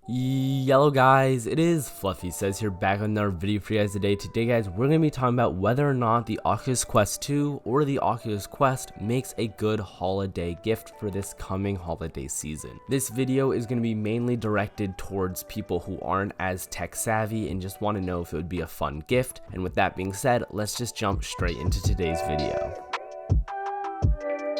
Yellow guys, it is Fluffysez here, back with another video for you guys today. Today guys, we're going to be talking about whether or not the Oculus Quest 2 or the Oculus Quest makes a good holiday gift for this coming holiday season. This video is going to be mainly directed towards people who aren't as tech savvy and just want to know if it would be a fun gift. And with that being said, let's just jump straight into today's video.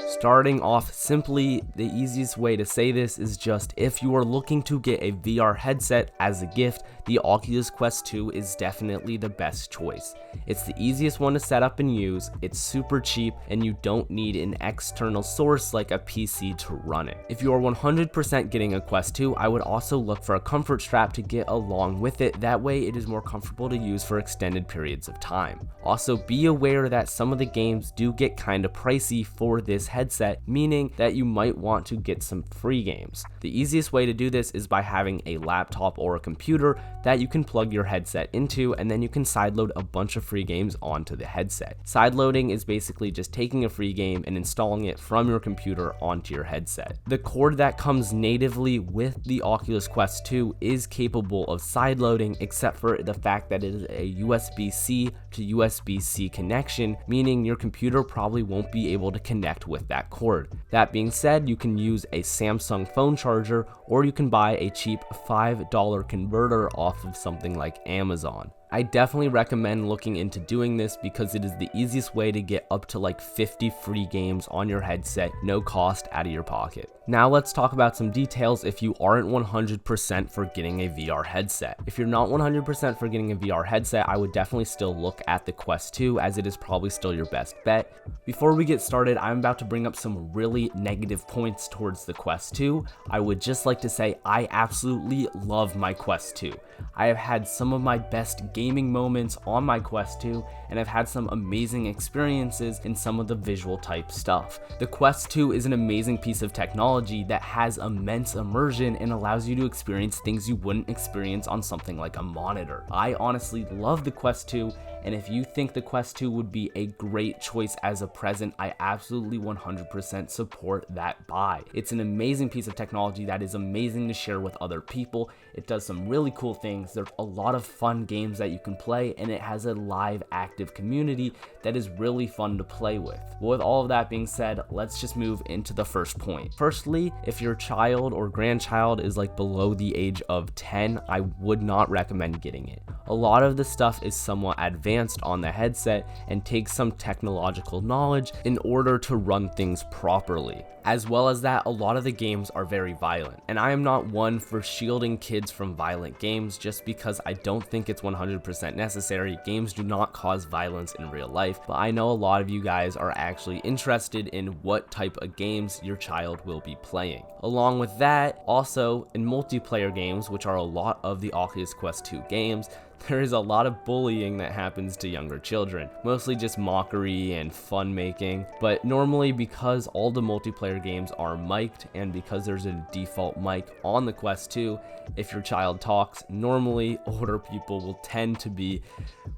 Starting off simply, the easiest way to say this is just if you are looking to get a VR headset as a gift, the Oculus Quest 2 is definitely the best choice. It's the easiest one to set up and use, it's super cheap, and you don't need an external source like a PC to run it. If you are 100% getting a Quest 2, I would also look for a comfort strap to get along with it, that way it is more comfortable to use for extended periods of time. Also, be aware that some of the games do get kinda pricey for this headset, meaning that you might want to get some free games. The easiest way to do this is by having a laptop or a computer that you can plug your headset into, and then you can sideload a bunch of free games onto the headset. Sideloading is basically just taking a free game and installing it from your computer onto your headset. The cord that comes natively with the Oculus Quest 2 is capable of sideloading, except for the fact that it is a USB-C to USB-C connection, meaning your computer probably won't be able to connect with that cord. That being said, you can use a Samsung phone charger, or you can buy a cheap $5 converter off of something like Amazon. I definitely recommend looking into doing this because it is the easiest way to get up to like 50 free games on your headset, no cost out of your pocket. Now let's talk about some details if you aren't 100% for getting a VR headset. If you're not 100% for getting a VR headset, I would definitely still look at the Quest 2 as it is probably still your best bet. Before we get started, I'm about to bring up some really negative points towards the Quest 2. I would just like to say I absolutely love my Quest 2. I have had some of my best gaming moments on my Quest 2, and I've had some amazing experiences in some of the visual type stuff. The Quest 2 is an amazing piece of technology that has immense immersion and allows you to experience things you wouldn't experience on something like a monitor. I honestly love the Quest 2, and if you think the Quest 2 would be a great choice as a present, I absolutely 100% support that buy. It's an amazing piece of technology that is amazing to share with other people. It does some really cool things. There's a lot of fun games that you can play, and it has a live active community that is really fun to play with. But with all of that being said, let's just move into the first point. Firstly, if your child or grandchild is like below the age of 10, I would not recommend getting it. A lot of the stuff is somewhat advanced on the headset and takes some technological knowledge in order to run things properly. As well as that, a lot of the games are very violent, and I am not one for shielding kids from violent games just because I don't think it's 100% necessary. Games do not cause violence in real life, but I know a lot of you guys are actually interested in what type of games your child will be playing. Along with that, also in multiplayer games, which are a lot of the Oculus Quest 2 games, there is a lot of bullying that happens to younger children, mostly just mockery and fun making, but normally because all the multiplayer games are mic'd and because there's a default mic on the Quest 2, if your child talks, normally older people will tend to be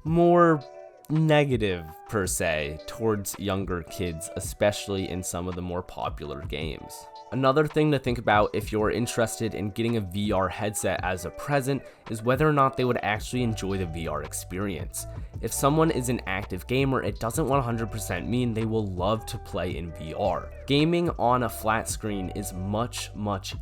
more negative per se towards younger kids, especially in some of the more popular games. Another thing to think about if you're interested in getting a VR headset as a present is whether or not they would actually enjoy the VR experience. If someone is an active gamer, it doesn't 100% mean they will love to play in VR. Gaming on a flat screen is much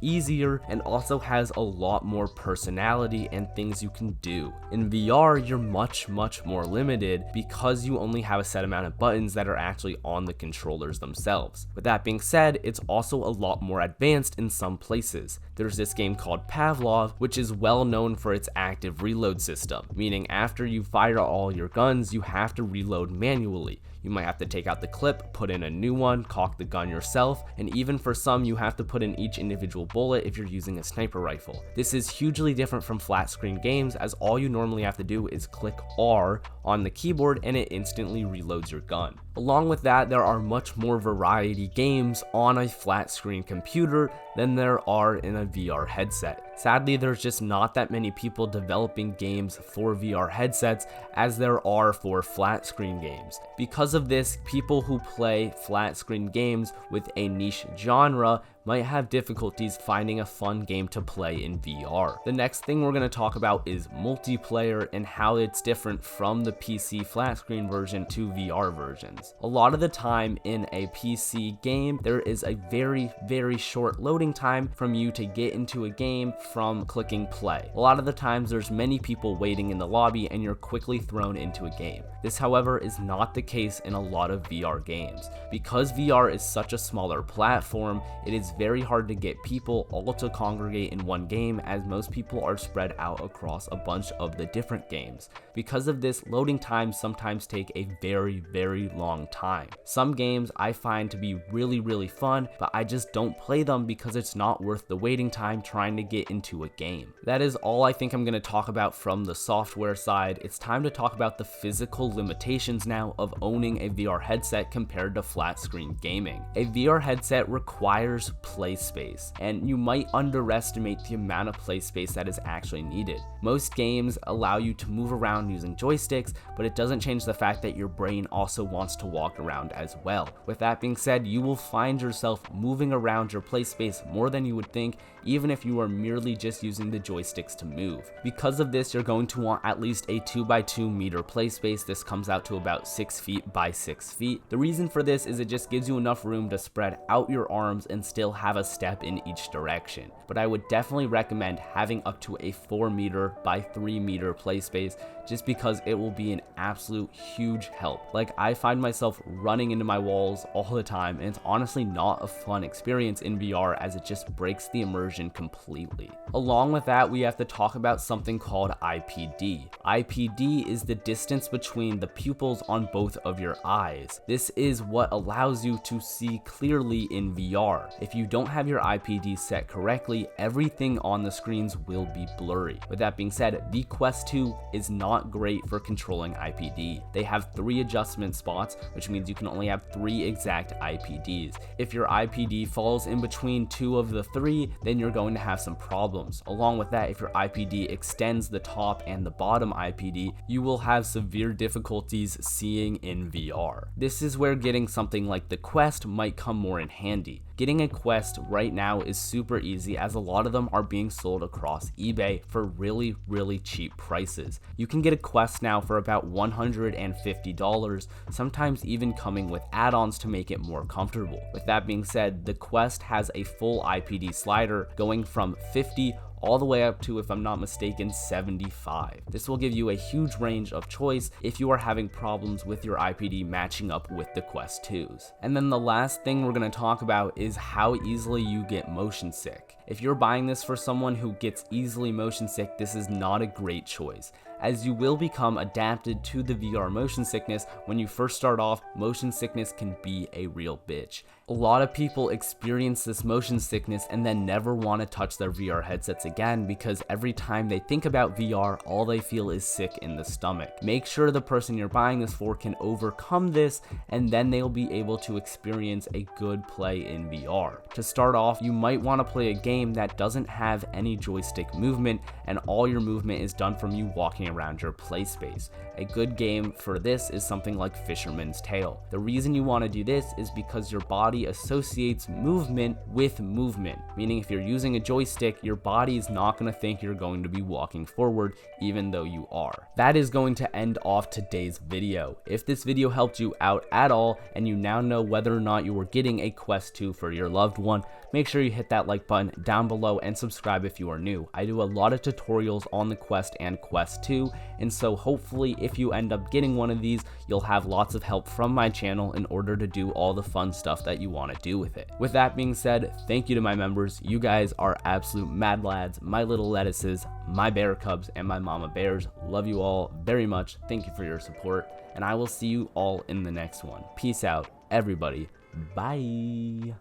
easier and also has a lot more personality and things you can do. In VR, you're much more limited because you only have a set amount of buttons that are actually on the controllers themselves. With that being said, it's also a lot more advanced in some places. There's this game called Pavlov, which is well known for its active reload system, meaning after you fire all your guns, you have to reload manually. You might have to take out the clip, put in a new one, cock the gun yourself, and even for some, you have to put in each individual bullet if you're using a sniper rifle. This is hugely different from flat screen games, as all you normally have to do is click R on the keyboard and it instantly reloads your gun. Along with that, there are much more variety games on a flat screen computer than there are in a VR headset. Sadly, there's just not that many people developing games for VR headsets as there are for flat screen games. Because of this, people who play flat screen games with a niche genre might have difficulties finding a fun game to play in VR. The next thing we're going to talk about is multiplayer and how it's different from the PC flat screen version to VR versions. A lot of the time in a PC game, there is a very short loading time from you to get into a game from clicking play. A lot of the times there's many people waiting in the lobby and you're quickly thrown into a game. This, however, is not the case in a lot of VR games. Because VR is such a smaller platform, it is very hard to get people all to congregate in one game, as most people are spread out across a bunch of the different games. Because of this, loading times sometimes take a very long time. Some games I find to be really fun, but I just don't play them because it's not worth the waiting time trying to get into a game. That is all I think I'm going to talk about from the software side. It's time to talk about the physical limitations now of owning a VR headset compared to flat screen gaming. A VR headset requires play space, and you might underestimate the amount of play space that is actually needed. Most games allow you to move around using joysticks, but it doesn't change the fact that your brain also wants to walk around as well. With that being said, you will find yourself moving around your play space more than you would think, even if you are merely just using the joysticks to move. Because of this, you're going to want at least a 2x2 meter play space. This comes out to about 6 feet by 6 feet. The reason for this is it just gives you enough room to spread out your arms and still have a step in each direction. But I would definitely recommend having up to a 4 meter by 3 meter play space, just because it will be an absolute huge help. Like, I find myself running into my walls all the time, and it's honestly not a fun experience in VR, as it just breaks the immersion completely. Along with that, we have to talk about something called IPD. IPD is the distance between the pupils on both of your eyes. This is what allows you to see clearly in VR. If you don't have your IPD set correctly, everything on the screens will be blurry. With that being said, the Quest 2 is not great for controlling IPD. They have 3 adjustment spots, which means you can only have 3 exact IPDs. If your IPD falls in between 2 of the 3, then you're going to have some problems. Along with that, if your IPD extends the top and the bottom IPD, you will have severe difficulties seeing in VR. This is where getting something like the Quest might come more in handy. Getting a Quest right now is super easy, as a lot of them are being sold across eBay for really cheap prices. You can get a Quest now for about $150, sometimes even coming with add-ons to make it more comfortable. With that being said, the Quest has a full IPD slider going from 50 all the way up to, if I'm not mistaken, 75. This will give you a huge range of choice if you are having problems with your IPD matching up with the Quest 2s. And then the last thing we're going to talk about is how easily you get motion sick. If you're buying this for someone who gets easily motion sick, this is not a great choice, as you will become adapted to the VR motion sickness. When you first start off, motion sickness can be a real bitch. A lot of people experience this motion sickness and then never want to touch their VR headsets again, because every time they think about VR, all they feel is sick in the stomach. Make sure the person you're buying this for can overcome this, and then they'll be able to experience a good play in VR. To start off, you might want to play a game that doesn't have any joystick movement, and all your movement is done from you walking around your play space. A good game for this is something like Fisherman's Tale. The reason you want to do this is because your body associates movement with movement, meaning if you're using a joystick, your body is not going to think you're going to be walking forward, even though you are. That is going to end off today's video. If this video helped you out at all, and you now know whether or not you are getting a Quest 2 for your loved one, make sure you hit that like button down below and subscribe if you are new. I do a lot of tutorials on the Quest and Quest 2, and so hopefully if you end up getting one of these, you'll have lots of help from my channel in order to do all the fun stuff that you want to do with it. With that being said, thank you to my members. You guys are absolute mad lads, my little lettuces, my bear cubs, and my mama bears. Love you all very much. Thank you for your support, and I will see you all in the next one. Peace out, everybody. Bye.